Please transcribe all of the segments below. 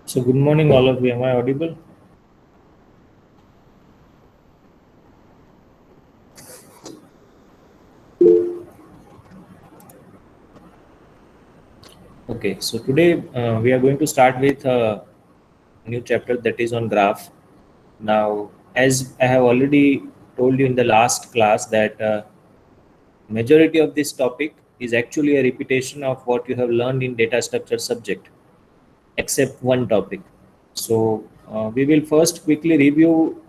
So good morning all of you. Am I audible? Okay, so today we are going to start with a new chapter that is on graph. Now, as I have already told you in the last class that majority of this topic is actually a repetition of what you have learned in data structure subject, except one topic. So we will first quickly review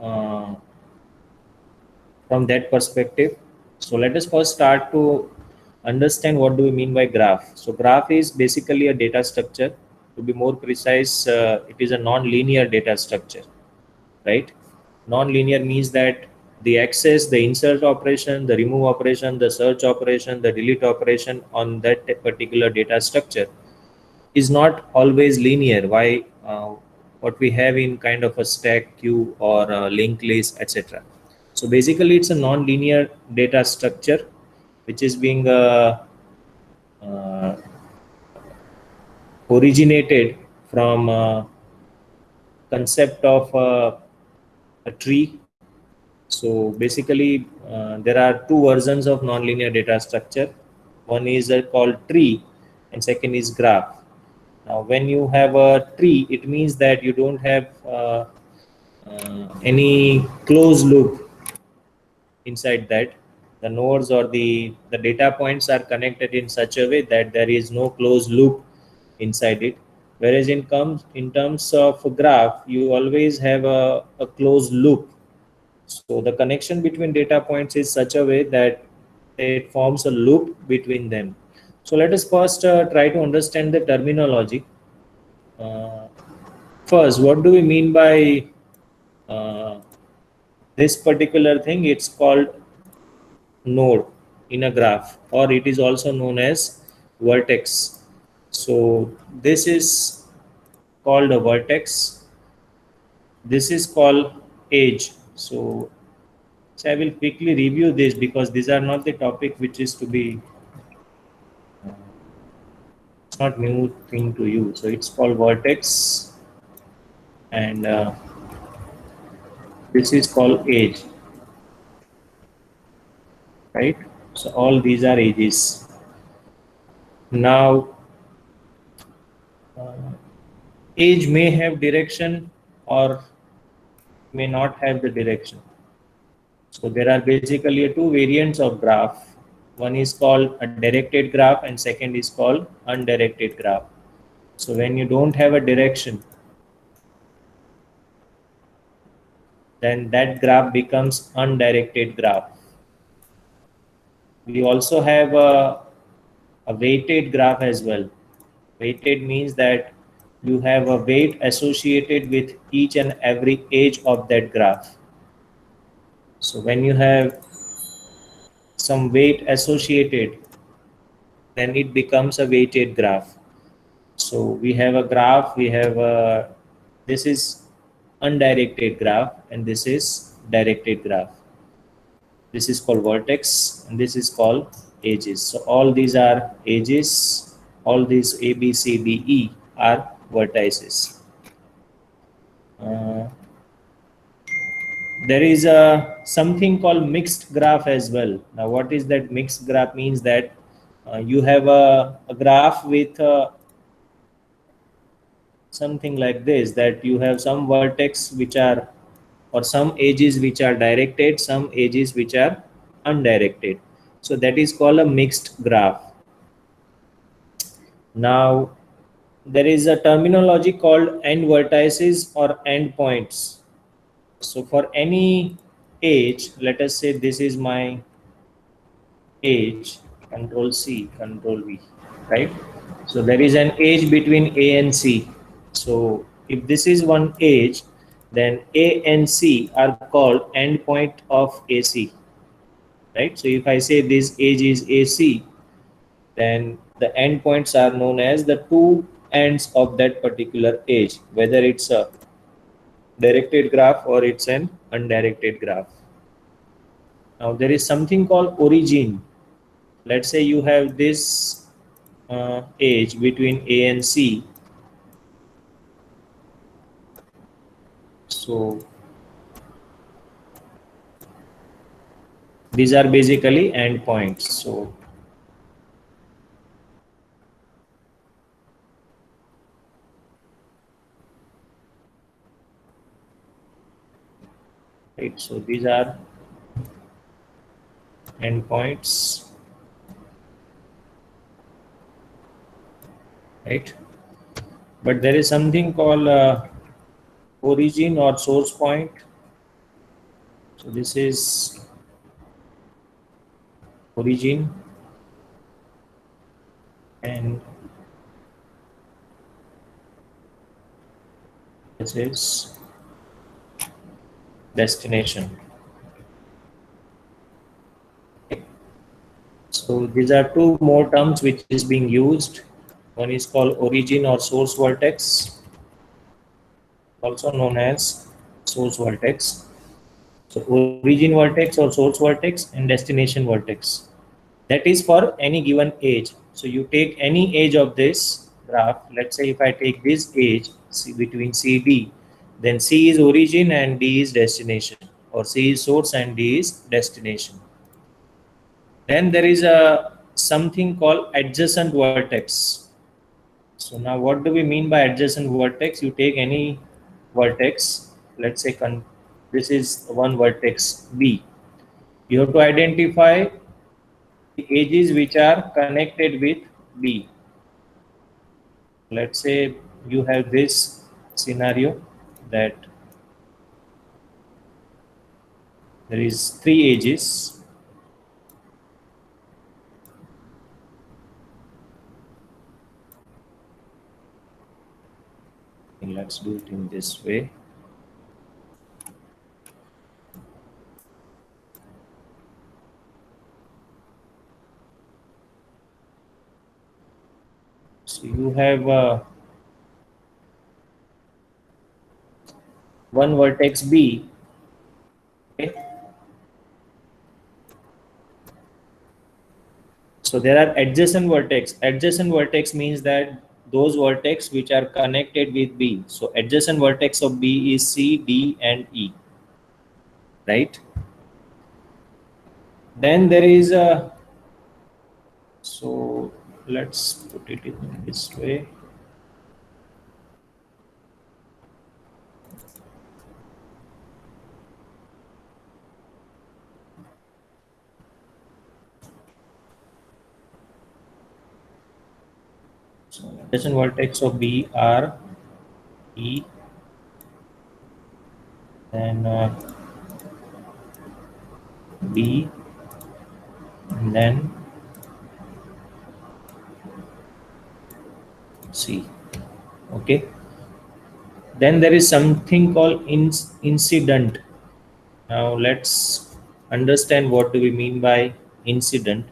from that perspective. So let us first start to understand what do we mean by graph. So graph is basically a data structure. To be more precise, it is a non-linear data structure, right? Non-linear means that the access, the insert operation, the remove operation, the search operation, the delete operation on that particular data structure is not always linear. Why? What we have in kind of a stack queue or a linked list, etc. So basically, it's a non-linear data structure which is being uh, originated from concept of a tree. So basically, there are two versions of nonlinear data structure. One is called tree, and second is graph. Now, when you have a tree, it means that you don't have any closed loop inside that. The nodes or the data points are connected in such a way that there is no closed loop inside it. Whereas in terms of graph, you always have a closed loop. So the connection between data points is such a way that it forms a loop between them. So let us first try to understand the terminology. Uh, First, what do we mean by uh, this particular thing? It's called node in a graph, or it is also known as vertex. So this is called a vertex. This is called edge. So I will quickly review this because these are not the topic which is to be, it's not new thing to you. So it's called vertex, and this is called edge, right? So all these are edges. Now, uh, edge may have direction or may not have the direction. So there are basically two variants of graph. One is called a directed graph and second is called undirected graph. So when you don't have a direction, then that graph becomes undirected graph. We also have a weighted graph as well. Weighted means that you have a weight associated with each and every edge of that graph. So when you have some weight associated, then it becomes a weighted graph. So we have a graph, we have a, this is undirected graph and this is directed graph. This is called vertex and this is called edges. So all these are edges, all these A, B, C, D, E are vertices. Uh, there is a something called mixed graph as well. Now what is that mixed graph? Means that you have a graph with something like this, that you have some vertex which are, or some edges which are directed, some edges which are undirected. So that is called a mixed graph. Now there is a terminology called end vertices or end points. So for any edge, let us say this is my edge, control C, control V, right? So there is an edge between A and C. So if this is one edge, then A and C are called endpoint of AC, right? So if I say this edge is AC, then the endpoints are known as the two ends of that particular edge, whether it's a directed graph or it's an undirected graph. Now there is something called origin. Let's say you have this edge between A and C, So these are basically endpoints. So right, so these are endpoints, right? But there is something called origin or source point. So this is origin, and this is destination. So these are two more terms which is being used. One is called origin or source vertex, also known as source vertex. So origin vertex or source vertex and destination vertex. That is for any given edge. So you take any edge of this graph. Let's say if I take this edge between C D, then C is origin and D is destination, or C is source and D is destination. Then there is a something called adjacent vertex. So now what do we mean by adjacent vertex? You take any vertex, let's say this is one vertex B. You have to identify the edges which are connected with B. Let's say you have this scenario that there is three edges. And let's do it in this way. So you have one vertex B. Okay. So there are adjacent vertex. Adjacent vertex means that those vertex which are connected with B. So adjacent vertex of B is C, D, and E. Right? Then there is a, so let's put it in this way. So adjacent vertex of B are E, then B, and then C. Okay. Then there is something called incident. Now let's understand what do we mean by incident.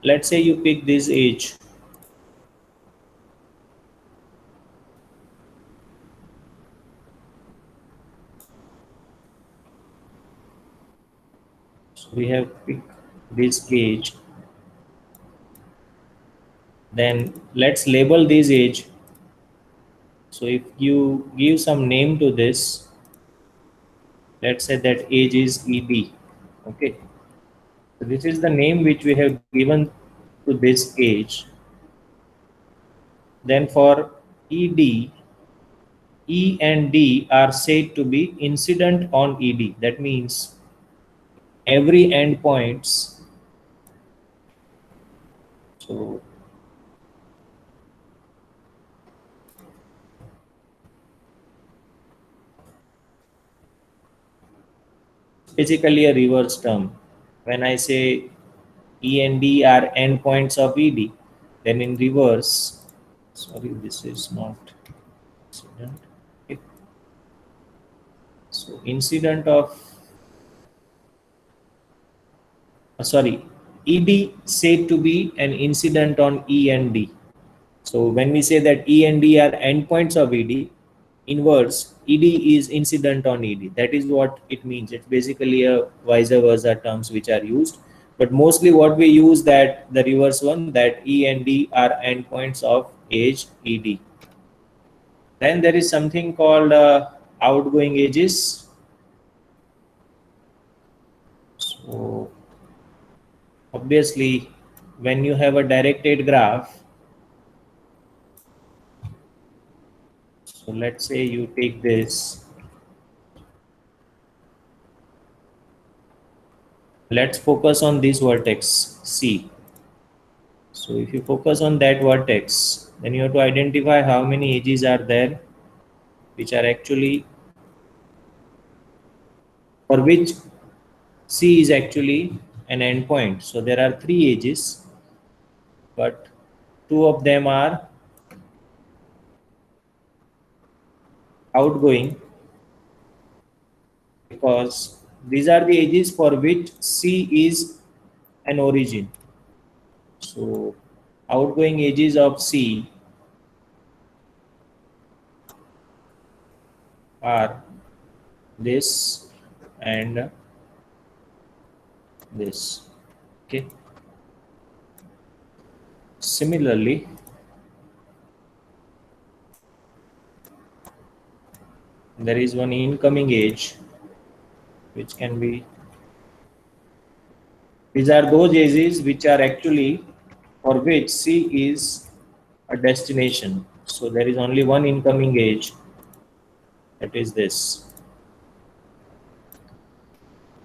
Let's say you pick this age. So we have picked this age. Then let's label this age. So if you give some name to this, let's say that age is ED. Okay. So this is the name which we have given to this age. Then for ED, E and D are said to be incident on ED. That means every endpoints. So basically a reverse term. When I say E and D are endpoints of ED, then in reverse, sorry, this is not incident. Okay. So incident of sorry, ED said to be an incident on E and D. So when we say that E and D are endpoints of ED, inverse ED is incident on ED. That is what it means. It's basically a vice versa terms which are used. But mostly what we use that the reverse one, that E and D are endpoints of age ED. Then there is something called outgoing edges. So obviously, when you have a directed graph, so let's say you take this. Let's focus on this vertex C. So if you focus on that vertex, then you have to identify how many edges are there, which are actually, for which C is actually an endpoint. So there are three edges, but two of them are outgoing because these are the edges for which C is an origin. So outgoing edges of C are this and this. Okay. Similarly, there is one incoming edge which can be, these are those edges which are actually for which C is a destination. So there is only one incoming edge, that is this.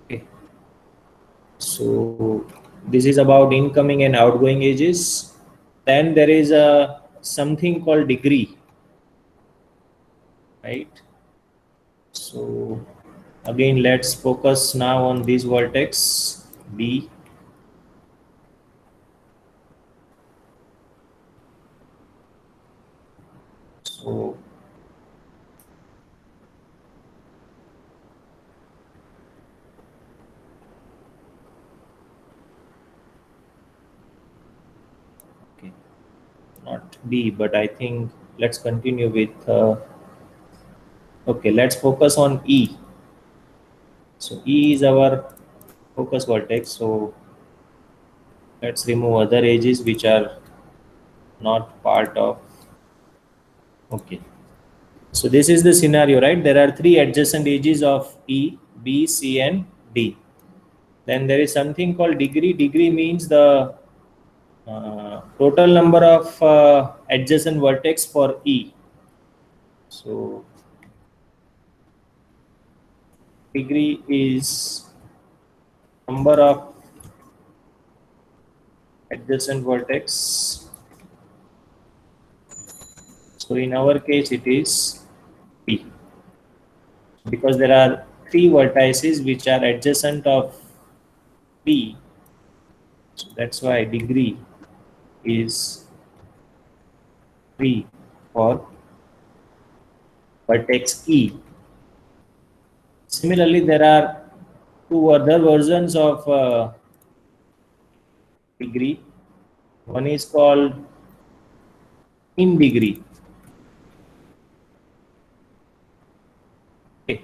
Okay. So this is about incoming and outgoing edges. Then there is a something called degree, right? So again, let's focus now on this vertex B. So okay, not B, but I think let's continue with okay, let's focus on E. So E is our focus vertex. So let's remove other edges which are not part of. Okay. So this is the scenario, right? There are three adjacent edges of E, B, C, and D. Then there is something called degree. Degree means the total number of adjacent vertex for E. So degree is number of adjacent vertex. So in our case it is P, because there are three vertices which are adjacent of P. So that's why degree is 3 for vertex E. Similarly, there are two other versions of degree. One is called in degree. Okay.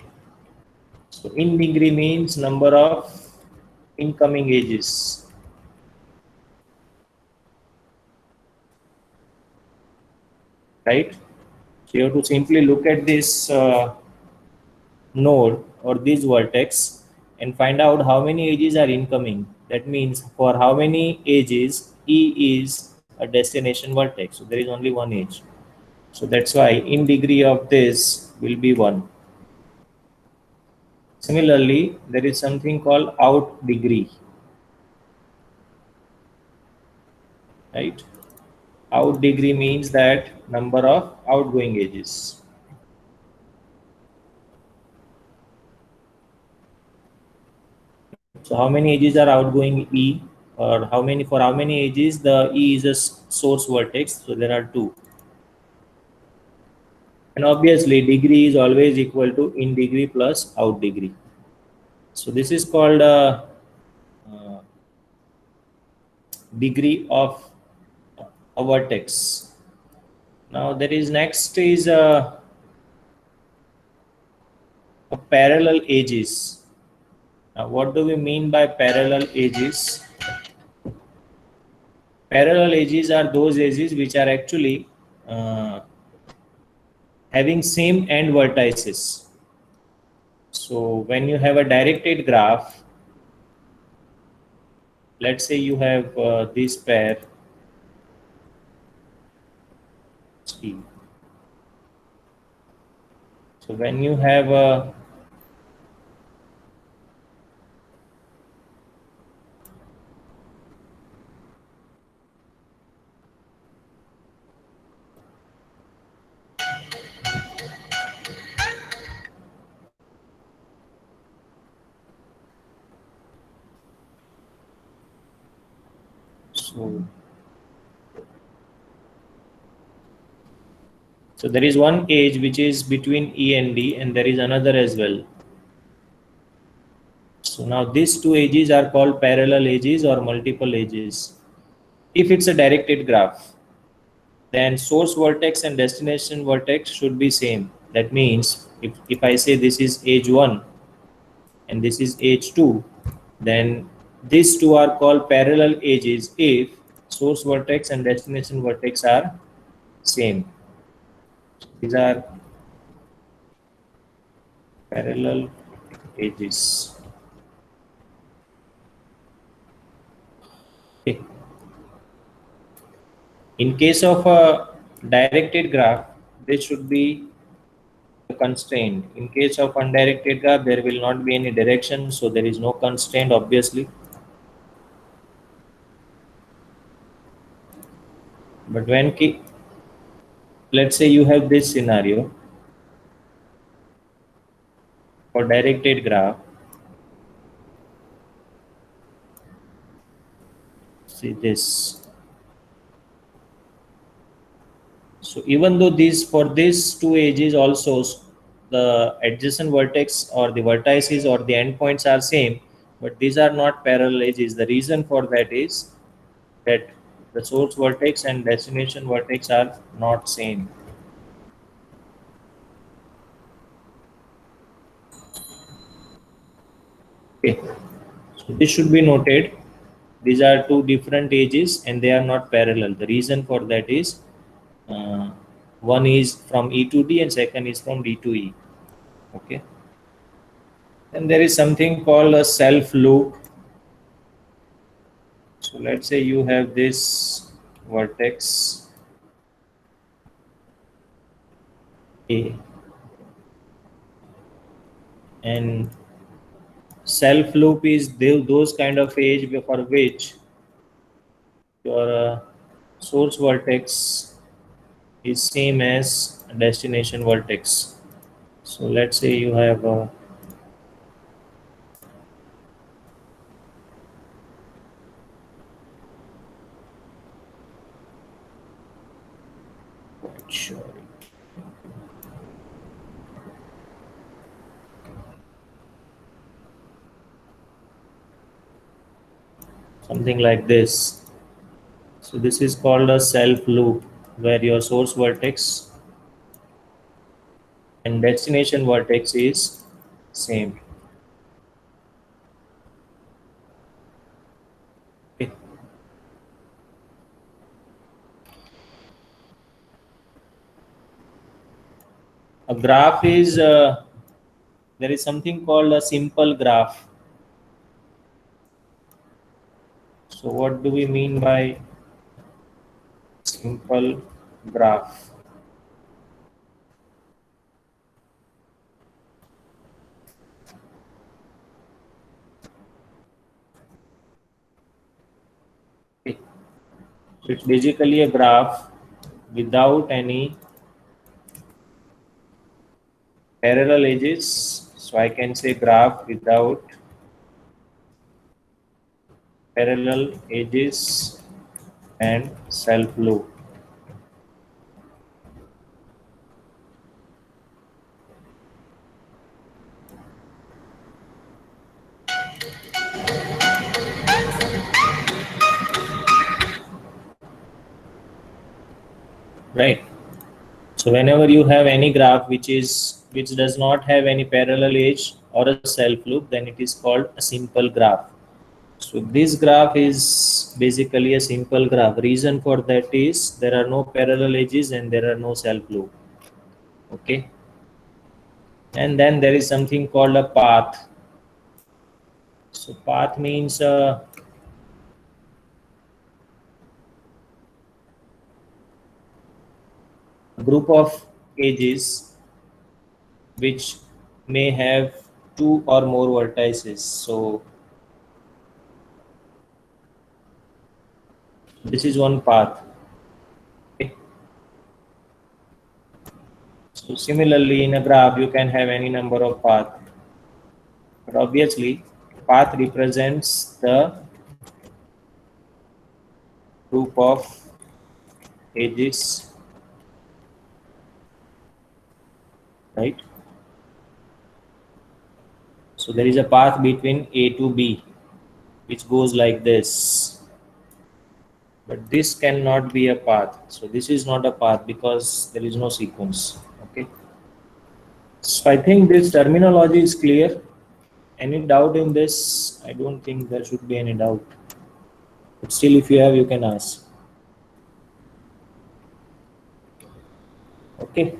So in degree means number of incoming edges. Right? So you have to simply look at this node or this vertex and find out how many edges are incoming. That means for how many edges E is a destination vertex. So there is only one edge. So that's why in degree of this will be 1. Similarly, there is something called out degree. Right? Out degree means that number of outgoing edges. So how many edges are outgoing E, or how many, for how many edges the E is a source vertex? So there are 2. And obviously degree is always equal to in degree plus out degree. So this is called uh, degree of a vertex. Now there is next is a parallel edges. Now what do we mean by parallel edges? Parallel edges are those edges which are actually having same end vertices. So when you have a directed graph, let's say you have this pair T. So when you have a so so there is one edge which is between E and D, and there is another as well. So now these two edges are called parallel edges or multiple edges. If it's a directed graph, then source vertex and destination vertex should be same. That means if I say this is edge 1 and this is edge 2, then these two are called parallel edges if source vertex and destination vertex are same. These are parallel edges. Okay. In case of a directed graph, this should be a constraint. In case of undirected graph, there will not be any direction, so there is no constraint, obviously. But when let's say you have this scenario for directed graph, see this. So even though these for these two edges also the adjacent vertex or the vertices or the endpoints are same, but these are not parallel edges. The reason for that is that the source vertex and destination vertex are not same. Okay, so this should be noted. These are two different edges and they are not parallel. The reason for that is uh, one is from E to D and second is from D to E. Okay. Then there is something called a self loop. So let's say you have this vertex A and self loop is those kind of edge for which your source vertex is same as destination vertex. So let's say you have a something like this. So this is called a self loop where your source vertex and destination vertex is same. Okay. A graph is there is something called a simple graph. So what do we mean by simple graph? Okay. So it's basically a graph without any parallel edges. So I can say graph without parallel edges and self loop. Right. So whenever you have any graph which does not have any parallel edge or a self loop, then it is called a simple graph. So this graph is basically a simple graph. Reason for that is there are no parallel edges and there are no self loop. Okay, and then there is something called a path. So path means a group of edges which may have two or more vertices. So this is one path. Okay. So similarly, in a graph, you can have any number of paths. But obviously, path represents the group of edges, right? So there is a path between A to B, which goes like this. But this cannot be a path. So this is not a path because there is no sequence. Okay. So I think this terminology is clear. Any doubt in this? I don't think there should be any doubt. But still, if you have, you can ask. Okay.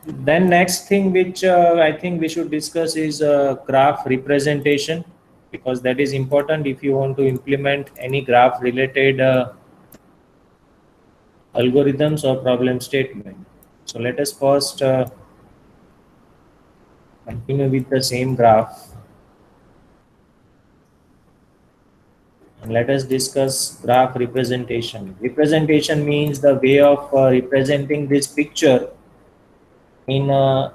Then next thing which I think we should discuss is graph representation, because that is important if you want to implement any graph related algorithms or problem statement. So let us first continue with the same graph and let us discuss graph representation. Representation means the way of representing this picture in a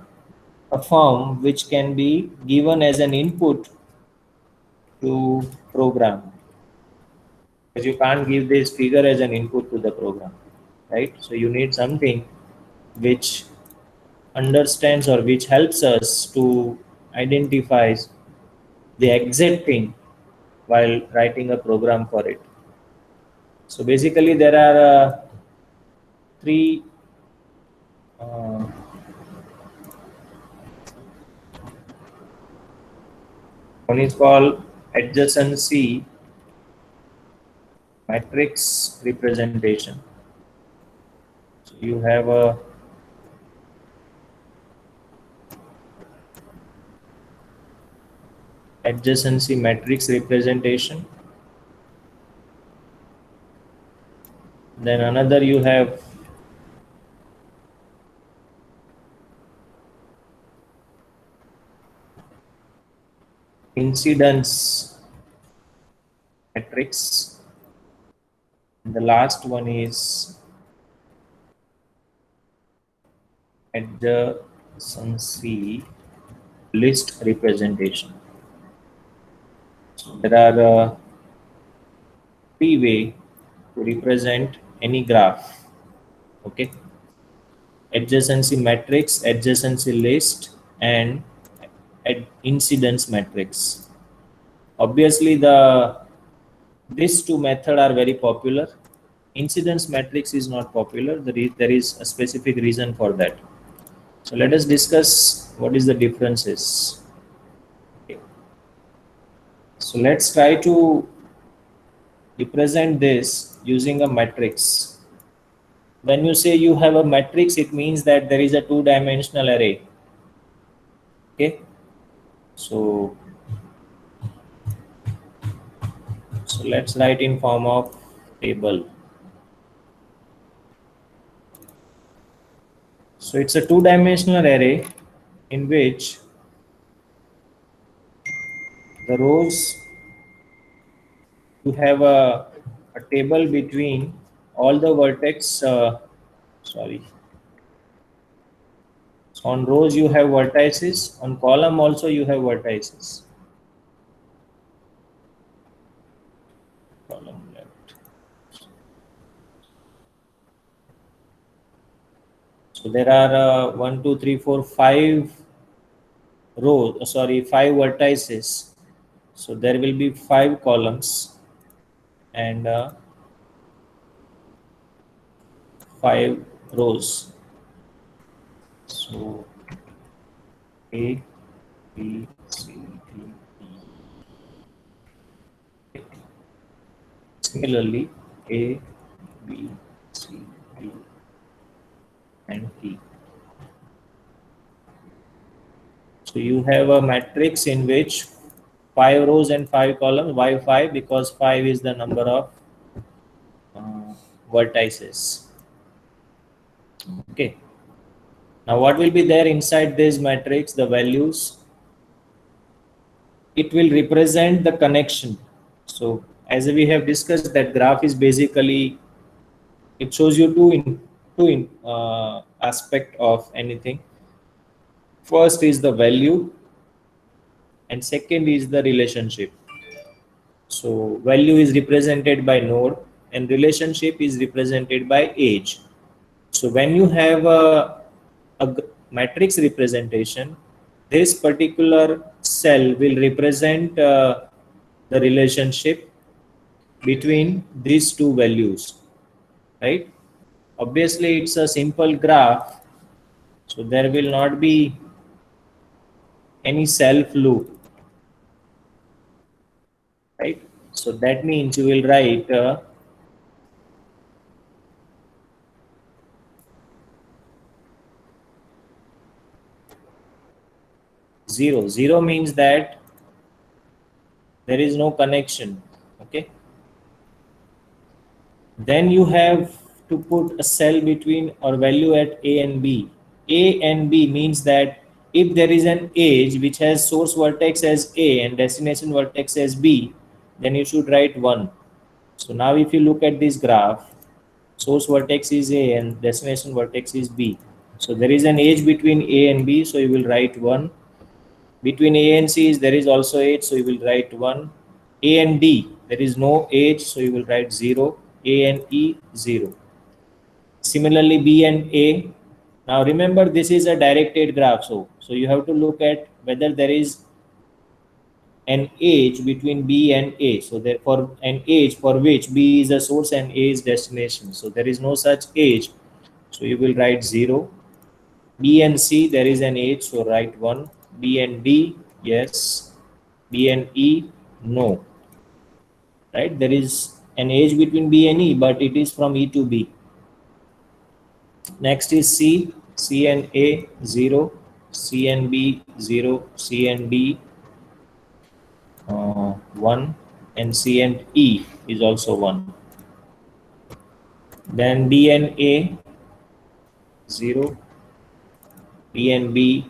form which can be given as an input to program, because you can't give this figure as an input to the program, right? So you need something which understands or which helps us to identify the exact thing while writing a program for it. So basically there are three uh, one is called adjacency matrix representation. So you have a adjacency matrix representation. Then another you have incidence matrix. And the last one is adjacency list representation. So there are three ways to represent any graph. Okay, adjacency matrix, adjacency list, and incidence matrix. Obviously, these two methods are very popular. Incidence matrix is not popular. There is a specific reason for that. So let us discuss what is the differences. Okay. So let's try to represent this using a matrix. When you say you have a matrix, it means that there is a two-dimensional array. Okay. So let's write in form of table. So it's a two-dimensional array in which the rows, you have a table between all the vertex. Sorry. So on rows you have vertices. On column also you have vertices. Column left. So there are 1, 2, 3, 4, 5 rows. Sorry, 5 vertices. So there will be 5 columns and 5 rows. So A, B, C, D, E. Similarly, A, B, C, D. and T. So you have a matrix in which 5 rows and 5 columns. Why 5? Because 5 is the number of uh, vertices. Okay. Now what will be there inside this matrix? The values. It will represent the connection. So as we have discussed, that graph is basically, it shows you two aspect of anything. First is the value, and second is the relationship. So value is represented by node, and relationship is represented by age. So when you have a matrix representation, this particular cell will represent the relationship between these two values, right? Obviously, it's a simple graph, so there will not be any self loop, right? So that means you will write 0. 0 means that there is no connection. Okay. Then you have to put a cell between or value at A and B. A and B means that if there is an edge which has source vertex as A and destination vertex as B, then you should write 1. So now if you look at this graph, source vertex is A and destination vertex is B. So there is an edge between A and B, so you will write 1. Between A and C there is also edge, so you will write 1. A and D, there is no edge, so you will write 0. A and E, 0. Similarly, B and A. Now remember, this is a directed graph, so you have to look at whether there is an edge between B and A. So therefore, an edge for which B is a source and A is destination. So there is no such edge, so you will write 0. B and C, there is an edge, so write 1. B and D, yes. B and E, no. Right? There is an edge between B and E, but it is from E to B. Next is C. C and A, 0. C and B, 0. C and D, 1. And C and E is also 1. Then D and A, 0. D and B,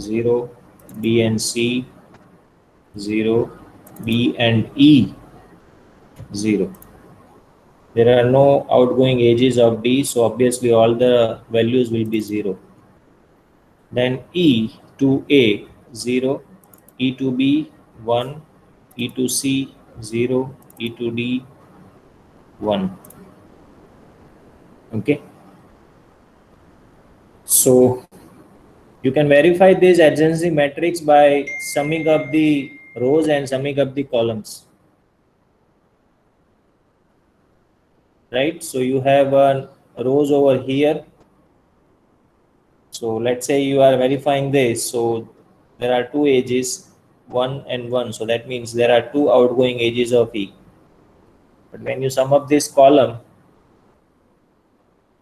0. B and C, 0. B and E, 0. There are no outgoing edges of D, so obviously all the values will be 0. Then E to A, 0. E to B, 1. E to C, 0. E to D, 1. Okay. So you can verify this adjacency matrix by summing up the rows and summing up the columns. Right? So you have rows over here. So let's say you are verifying this. So there are two edges, 1 and 1. So that means there are two outgoing edges of E. But when you sum up this column,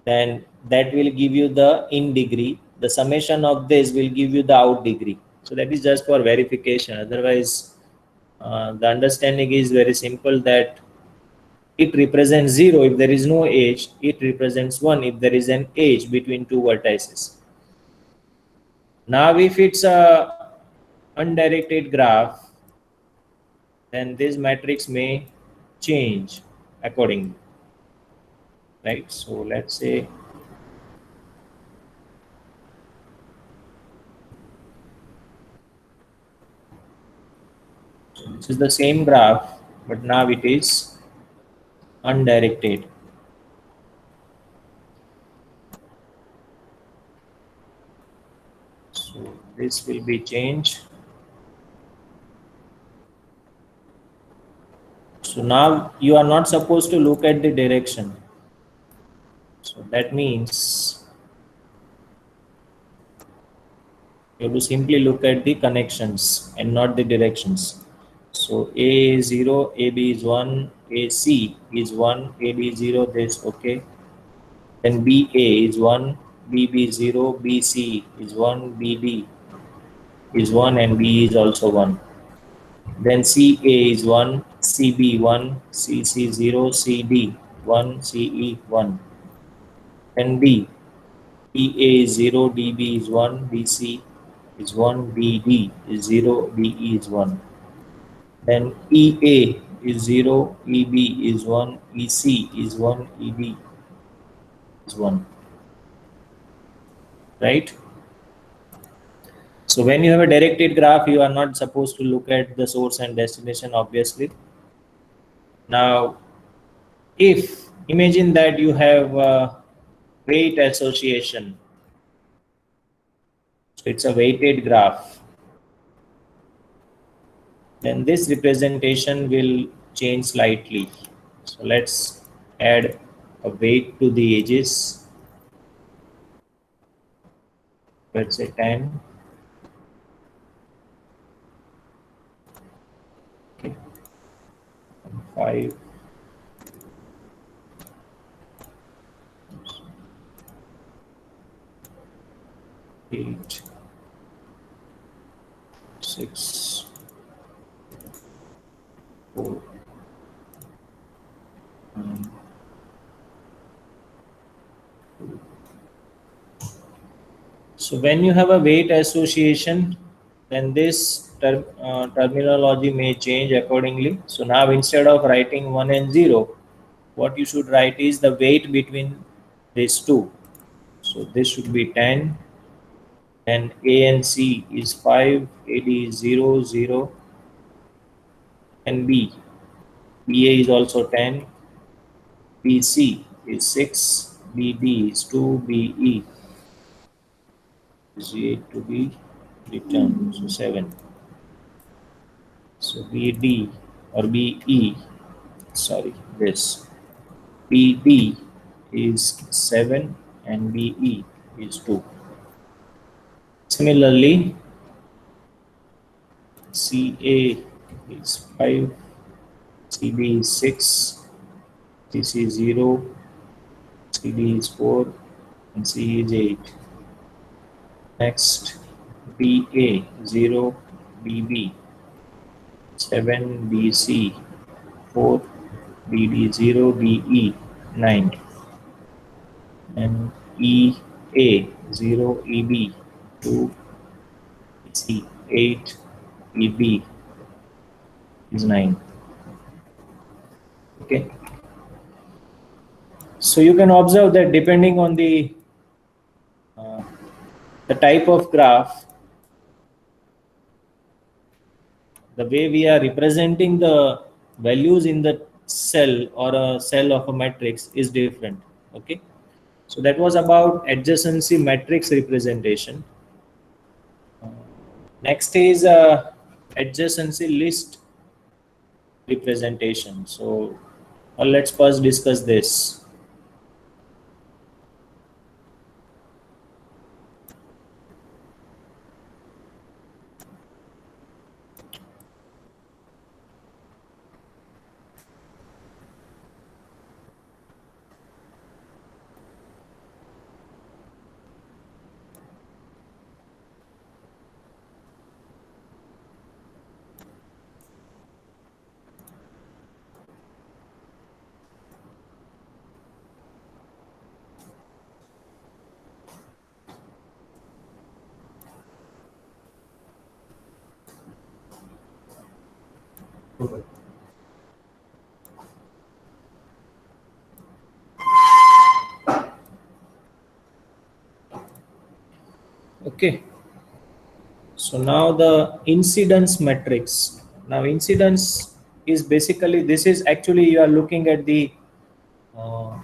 then that will give you the in degree. The summation of this will give you the out degree. So that is just for verification. Otherwise, the understanding is very simple, that it represents 0 if there is no edge. It represents 1 if there is an edge between two vertices. Now, if it's a undirected graph, then this matrix may change accordingly. Right? So let's say this is the same graph, but now it is undirected. So this will be changed. So now you are not supposed to look at the direction. So that means you have to simply look at the connections and not the directions. So A is 0, AB is 1, AC is 1, AD is 0, this okay. Then BA is 1, BB 0, BC is 1, BD is 1, and B is also 1. Then CA is 1, CB 1, CC 0, CD 1, CE 1. Then DA is 0, DB is 1, DC is 1, DD is 0, DE is 1. Then EA is 0, EB is 1, EC is 1, ED is 1. Right? So when you have a directed graph, you are not supposed to look at the source and destination, obviously. Now, if imagine that you have a weight association, so it's a weighted graph, then this representation will change slightly. So let's add a weight to the edges. Let's say 10. Okay. 5. 8. 6. 4. So when you have a weight association, then this terminology may change accordingly. So now instead of writing 1 and 0, what you should write is the weight between these two. So this should be 10, and A and C is 5, AD is 0, 0, and BA is also 10, BC is 6, BD is 2, BE is yet to be returned, so 7. So BD or BE, sorry, this BD is 7 and BE is 2. Similarly, CA is 5, CB is 6, CC is 0, CD is 4, and CE is 8. Next, BA 0, BB 7, BC 4, BD 0, DE 9, and EA 0, EB 2, EC 8, EB is 9. Okay. So you can observe that depending on the type of graph, the way we are representing the values in the cell or a cell of a matrix is different. Okay. So that was about adjacency matrix representation. Next is adjacency list representation. So let's first discuss this. Okay. So now the incidence matrix. Now incidence is basically, this is actually you are looking at the uh,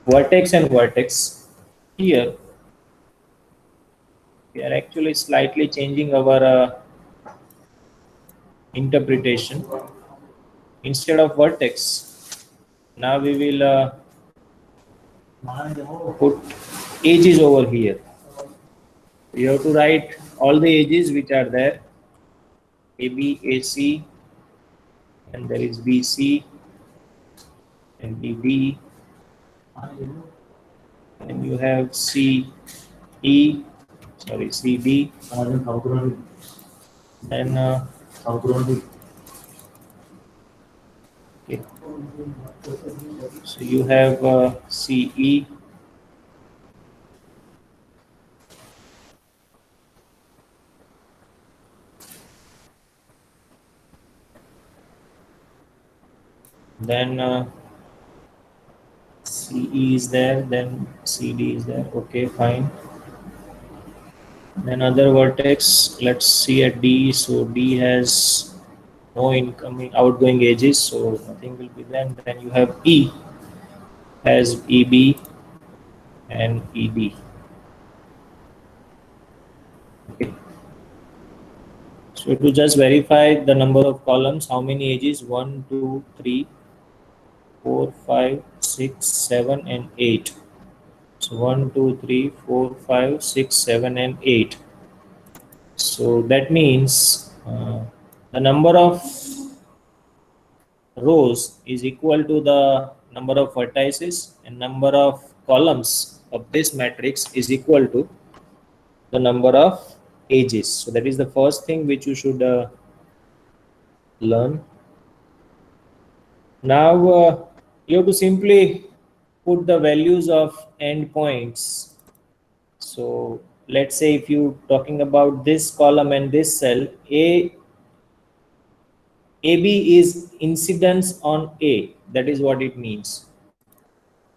vertex and vertex. Here we are actually slightly changing our interpretation. Instead of vertex, now we will put edges over here. You have to write all the edges which are there, AB, AC, and there is BC and BD and you have CE, sorry, CD, then okay. So you have CE, then CE is there, then CD is there. Okay, fine. Then other vertex, let's see at D. So D has no incoming, outgoing edges, so nothing will be there. Then you have E, has EB and EB. Okay. So to just verify the number of columns, how many edges? 1, 2, 3, 4, 5, 6, 7, and 8. So 1, 2, 3, 4, 5, 6, 7, and 8. So that means the number of rows is equal to the number of vertices, and number of columns of this matrix is equal to the number of edges. So that is the first thing which you should learn. Now you have to simply put the values of endpoints. So let's say if you talking about this column and this cell, AB is incidence on A. That is what it means.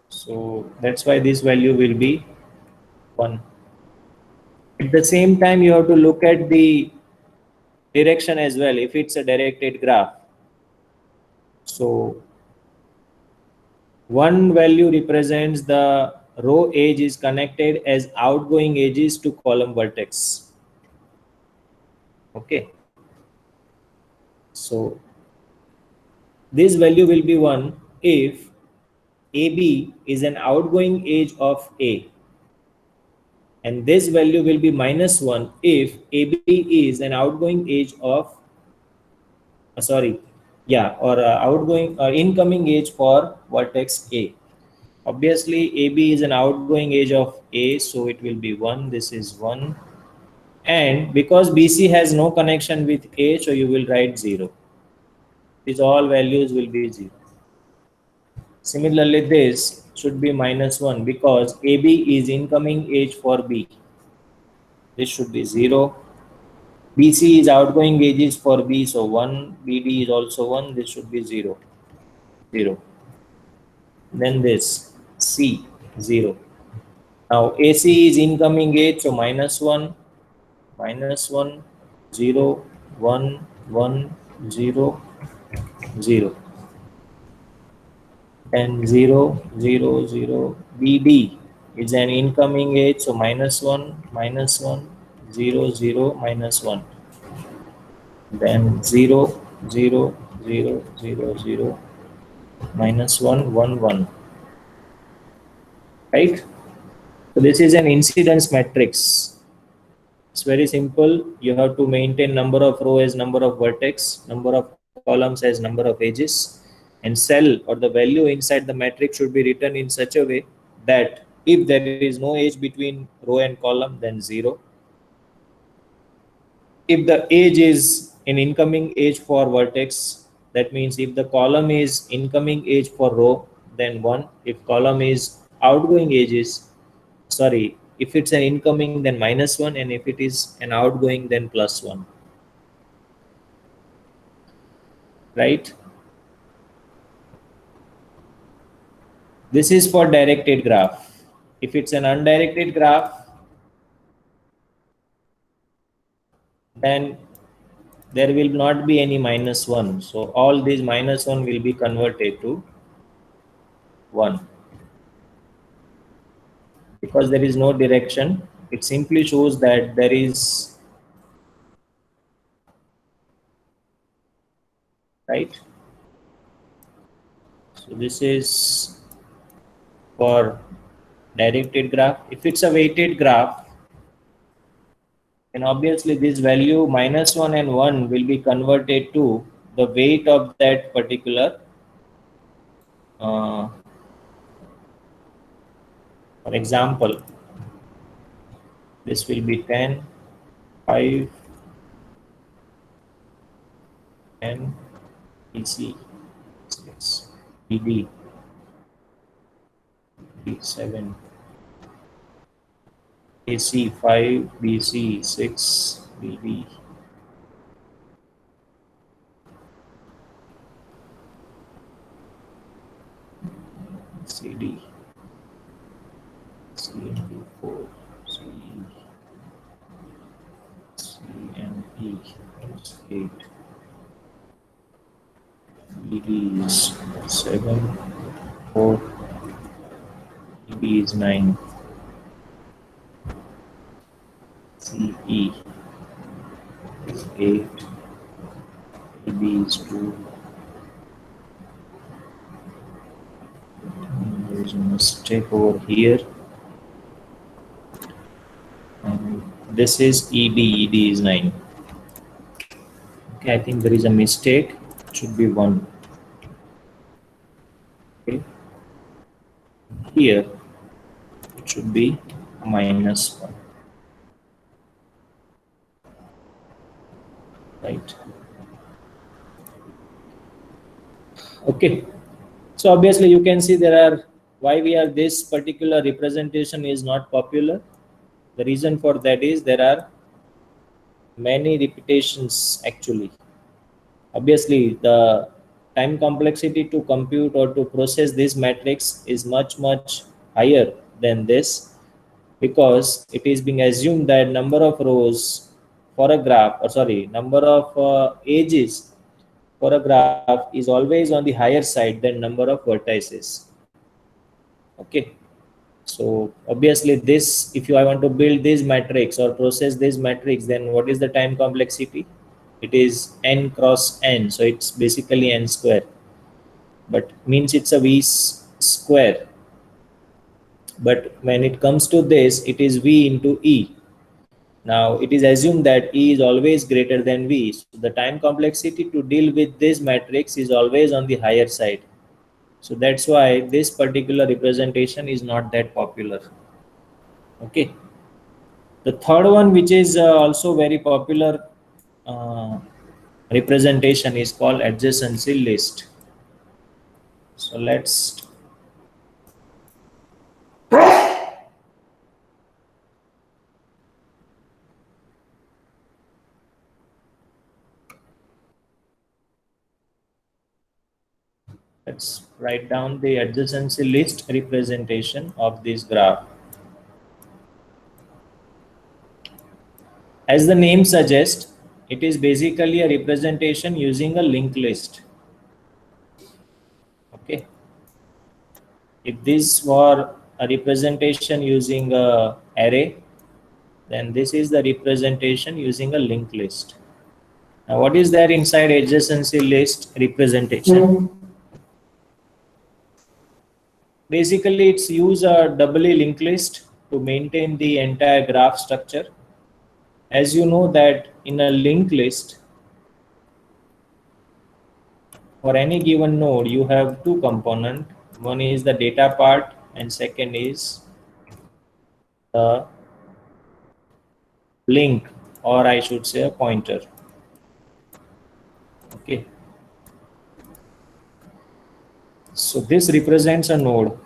So that's why this value will be 1. At the same time, you have to look at the direction as well if it's a directed graph. So one value represents the row edge is connected as outgoing edges to column vertex. Okay. So this value will be 1 if AB is an outgoing edge of A, and this value will be -1 if AB is an outgoing edge of sorry, yeah, or outgoing or incoming edge for vertex A. Obviously AB is an outgoing edge of A, so it will be 1. This is 1, and because BC has no connection with A, so you will write 0. These all values will be 0. Similarly, this should be -1 because AB is incoming edge for B. This should be 0. BC is outgoing edges for B, so 1. BD is also 1. This should be 0. 0. Then this C, 0. Now AC is incoming edge, so -1, -1, 0, 1, 1, 0, 0. And 0, 0, 0. BD is an incoming edge, so -1, -1, 0, 0, -1. Then 0, 0, 0, 0, 0, -1, 1, 1. Right? So this is an incidence matrix. It's very simple. You have to maintain number of row as number of vertex, number of columns as number of edges, and cell or the value inside the matrix should be written in such a way that if there is no edge between row and column, then 0. If the edge is an incoming edge for vertex, that means if the column is incoming edge for row, then 1. If column is outgoing edges, sorry, if it's an incoming, then -1, and if it is an outgoing, then +1. Right? This is for directed graph. If it's an undirected graph, then there will not be any -1. So all these -1 will be converted to 1. Because there is no direction, it simply shows that there is, right? So this is for directed graph. If it's a weighted graph, then obviously this value -1 and 1 will be converted to the weight of that particular uh, For example, this will be 10, 5, 10, BC, 6, BD, B7, AC 5, BC 6, BD, CD, CMP 4, C, CMP is 8, BD is 7, 4, EB is 9, CE is 8, EB is 2. There is a mistake over here. And this is ED, ED is 9. Okay, I think there is a mistake. It should be 1. Okay. Here, it should be -1. Right. Okay. So obviously you can see there are why we have this particular representation is not popular. The reason for that is there are many repetitions actually. Obviously the time complexity to compute or to process this matrix is much higher than this, because it is being assumed that number of rows for a graph, or sorry, number of edges for a graph is always on the higher side than number of vertices. Okay, so obviously this, if you I want to build this matrix or process this matrix, then what is the time complexity? It is n cross n, so it's basically n square, but means it's a square. But when it comes to this, it is v into e. Now it is assumed that e is always greater than v, so the time complexity to deal with this matrix is always on the higher side. So that's why this particular representation is not that popular. Okay. The third one, which is also very popular uh, representation, is called adjacency list. So let's write down the adjacency list representation of this graph. As the name suggests, it is basically a representation using a linked list. Okay. If this were a representation using a array, then this is the representation using a linked list. Now, what is there inside adjacency list representation? Basically, it's use a doubly linked list to maintain the entire graph structure. As you know that in a linked list, for any given node, you have two components. One is the data part, and second is the link, or I should say a pointer. Okay. So this represents a node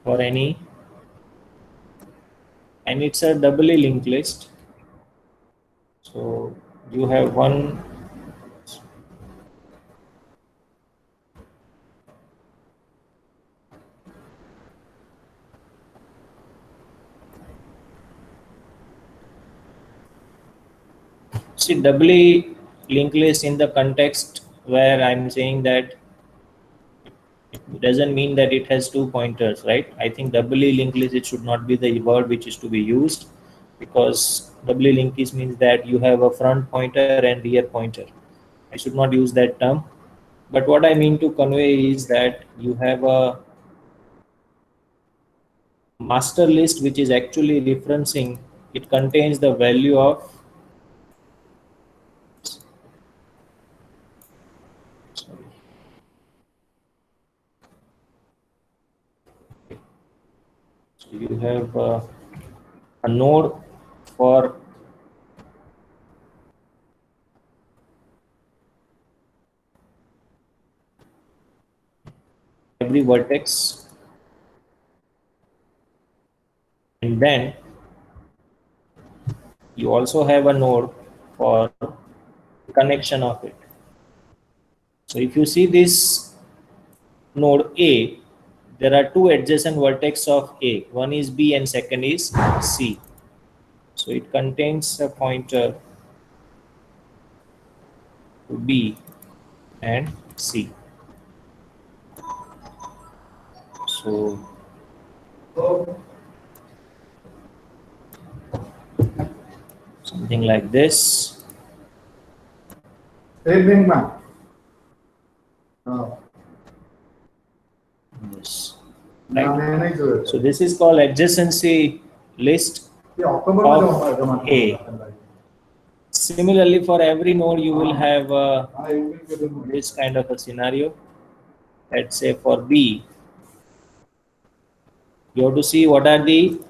for any, and it's a doubly linked list. So you have one. See, doubly linked list in the context where I'm saying that it doesn't mean that it has two pointers, right? I think doubly linked list, it should not be the word which is to be used, because doubly linked list means that you have a front pointer and rear pointer. I should not use that term. But what I mean to convey is that you have a master list which is actually referencing, it contains the value of, sorry, So you have a node for every vertex, and then you also have a node for connection of it. So if you see this node A, there are two adjacent vertex of A. One is B and second is C. So it contains a pointer to B and C. So something like this. Yes. Right. So this is called adjacency list of A. Similarly, for every node, you will have this kind of a scenario. Let's say for B, you have to see what are the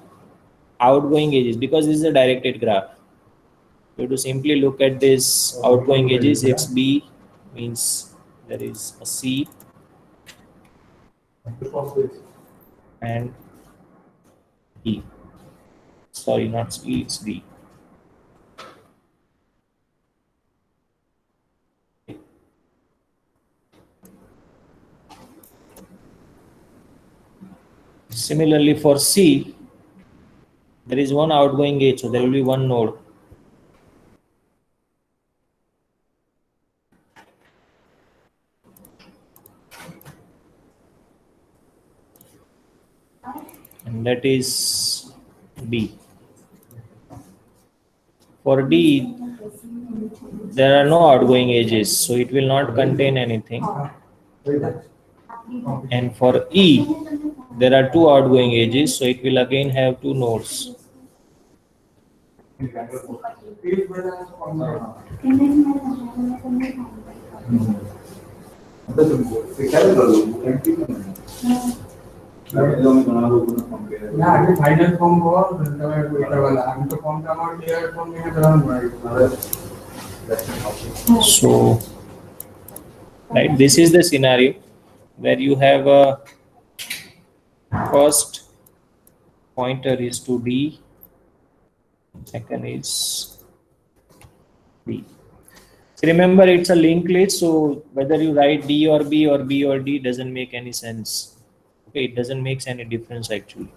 outgoing edges, because this is a directed graph. You have to simply look at this outgoing edges. It's B, means there is a C and E. Sorry, not C, it's D. Similarly, for C, there is one outgoing edge, so there will be one node. And that is B. For D, there are no outgoing edges, so it will not contain anything. And for E, there are two outgoing edges, so it will again have two nodes. So, right, this is the scenario where you have a first pointer is to D, second is B. So remember, it's a linked list, so whether you write D or B or B or D doesn't make any sense. Okay, it doesn't make any difference actually.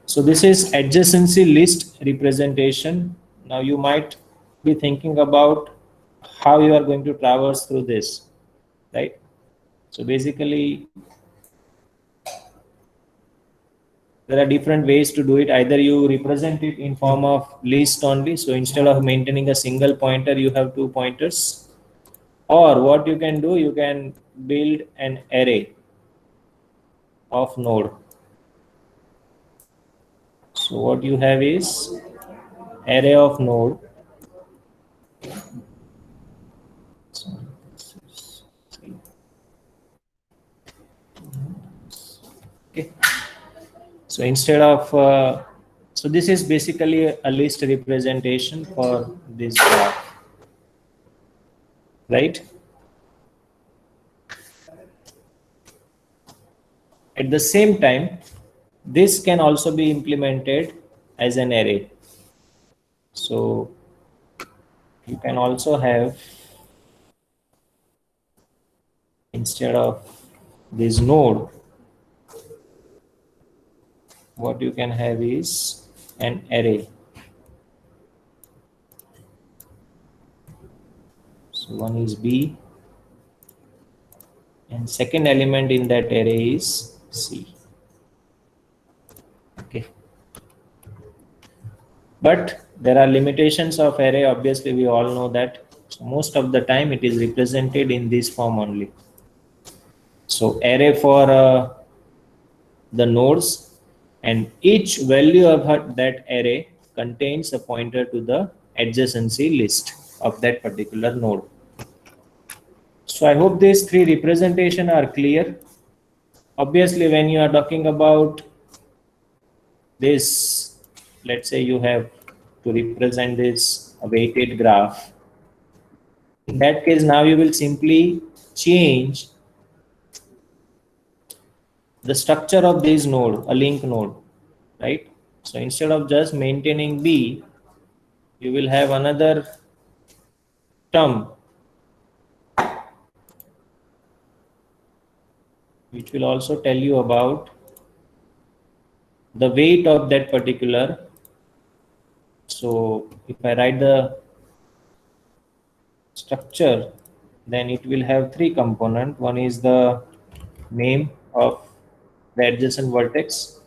So this is adjacency list representation. Now you might be thinking about how you are going to traverse through this, right? So basically, there are different ways to do it. Either you represent it in form of list only. So instead of maintaining a single pointer, you have two pointers. Or what you can do, you can build an array of node. So what you have is array of node. Okay. So instead of so this is basically a list representation for this graph, right? At the same time, this can also be implemented as an array. So you can also have, instead of this node, what you can have is an array. So one is B, and second element in that array is C. Okay. But there are limitations of array, obviously we all know that. So most of the time it is represented in this form only. So array for the nodes, and each value of that array contains a pointer to the adjacency list of that particular node. So I hope these three representations are clear. obviously when you are talking about this, let's say you have to represent this a weighted graph. In that case, now you will simply change the structure of this node, a link node, right? So instead of just maintaining B, you will have another term which will also tell you about the weight of that particular. So if I write the structure, then it will have three components. One is the name of the adjacent vertex,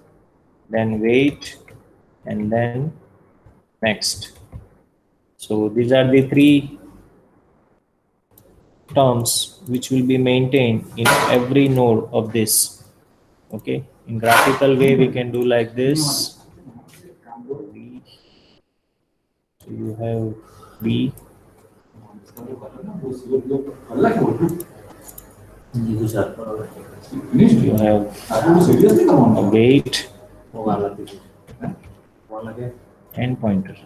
then weight, and then next. So these are the three terms which will be maintained in every node of this. Okay, in graphical way we can do like this. So you have B, you have a weight and pointer.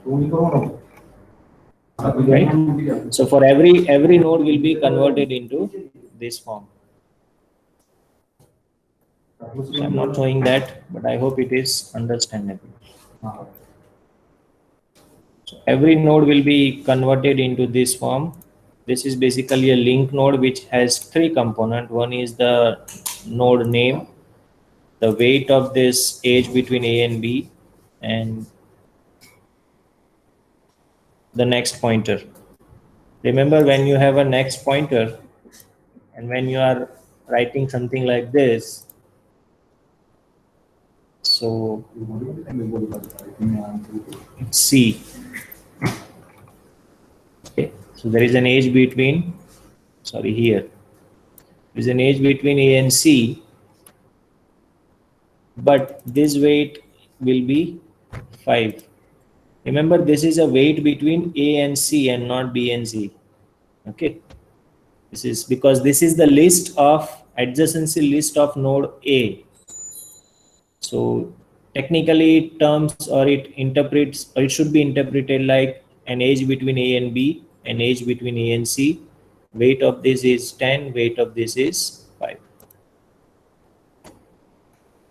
Right? So for every node will be converted into this form. So I'm not showing that, but I hope it is understandable. So every node will be converted into this form. This is basically a link node which has three components. One is the node name, the weight of this edge between A and B, and the next pointer. Remember, when you have a next pointer and when you are writing something like this, so it's C. Okay, so there is an edge between, sorry, here. There is an edge between A and C, but this weight will be 5. Remember, this is a weight between A and C and not B and C. Okay, this is because this is the list of adjacency list of node A. So technically it terms or it interprets, or it should be interpreted like an edge between A and B, an edge between A and C. Weight of this is 10, weight of this is 5.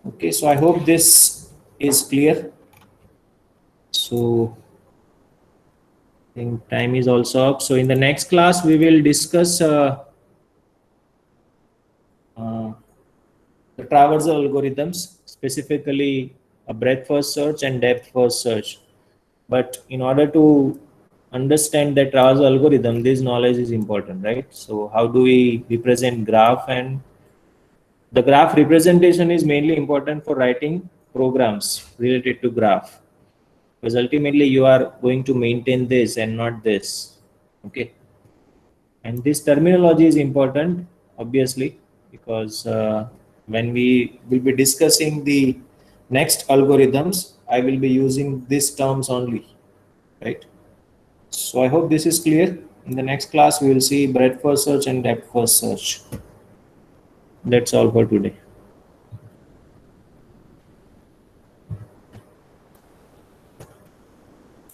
Okay, so I hope this is clear. So I think time is also up. So in the next class, we will discuss the traversal algorithms, specifically a breadth first search and depth first search. But in order to understand the traversal algorithm, this knowledge is important, right? So how do we represent graph? And the graph representation is mainly important for writing programs related to graph, because ultimately you are going to maintain this and not this. Okay, and this terminology is important, obviously, because when we will be discussing the next algorithms, I will be using these terms only, right? So I hope this is clear. In the next class, we will see breadth first search and depth first search. That's all for today.